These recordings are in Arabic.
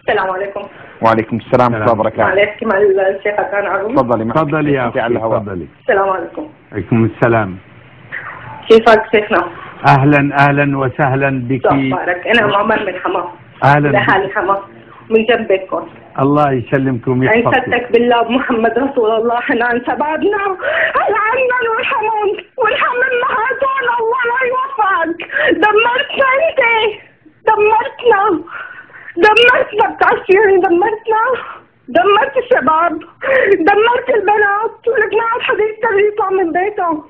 السلام عليكم. وعليكم السلام ورحمة الله وبركاته. معلش كمال الشيخ كان عروس. تفضلي يا أختي تفضلي. السلام عليكم. عليكم السلام. كيفك شيخنا؟ أهلا وسهلا بك. أخبارك؟ أنا عمر من حماه. أهلا لحالي حماه من جنبكم. الله يسلمكم ويحفظكم. عيشتك بالله بمحمد رسول الله. حنان شبابنا العنن والحمام والحمام الله لا يوفقك. دمرتنا أنت، دمرتنا بتعشيري، دمرت الشباب، دمرت البنات والبنات حبيبتي اللي يطلع من بيتهم.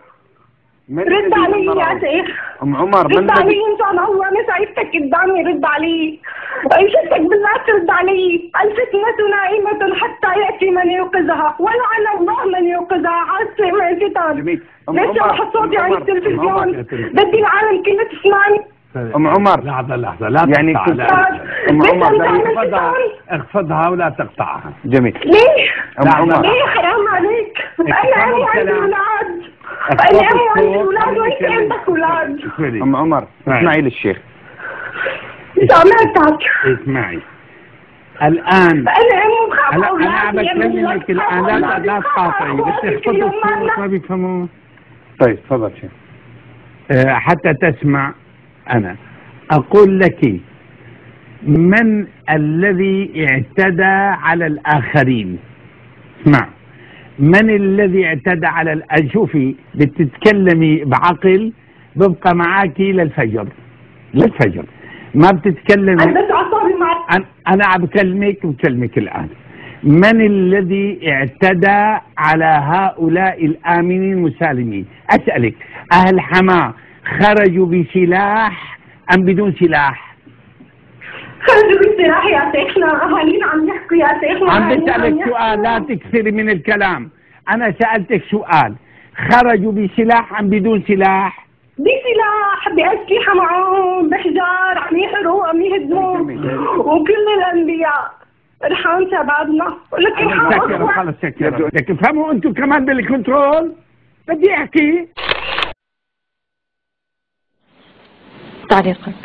رد علي يا شيخ. ام عمر رد علي ان شاء الله. انا شايفتك قدامي، رد علي. عيشتك بالله ترد علي. الفتنة نائمة حتى يأتي من يوقظها، ولعن الله من يوقظها. عاصي مع الفتن. ليش رح صوتي عن التلفزيون؟ بدي العالم كله تسمعني. ام عمر لحظة لا يعني تقطعها. ام عمر اخفضها ولا تقطعها. جميل. ليه؟ ام عمر ليه؟ حرام عليك. انا امي عندي اولاد. انا امي عندي اولاد وانت عندك اولاد. ام عمر اسمعي للشيخ. سمعتك. اسمعي الان. انا امي بخاف اولادي. انا عم بكلمك الان، لا تقاطعي. بس اخفضي الصوت ما بيفهموا. طيب تفضل شيخ. حتى تسمع. أنا أقول لك، من الذي اعتدى على الآخرين؟ اسمع، من الذي اعتدى على شوفي بتتكلمي بعقل ببقى معاكي للفجر ما بتتكلمي. أنا عم بكلمك الآن. من الذي اعتدى على هؤلاء الآمنين المسالمين؟ أسألك، أهل حماه خرجوا بسلاح أم بدون سلاح؟ خرجوا بسلاح يا شيخنا. أهالينا عم يحكوا يا شيخنا. عم بسألك سؤال، لا تكثري من الكلام. أنا سألتك سؤال، خرجوا بسلاح أم بدون سلاح؟ بسلاح، بأسلحة معهم، بحجار، عم يحرقوا، عم يهدموا. وكل الأنبياء ارحم شبابنا. خلص سكر. لكن فهموا أنتم كمان بالكنترول. بدي أحكي. تعليقك.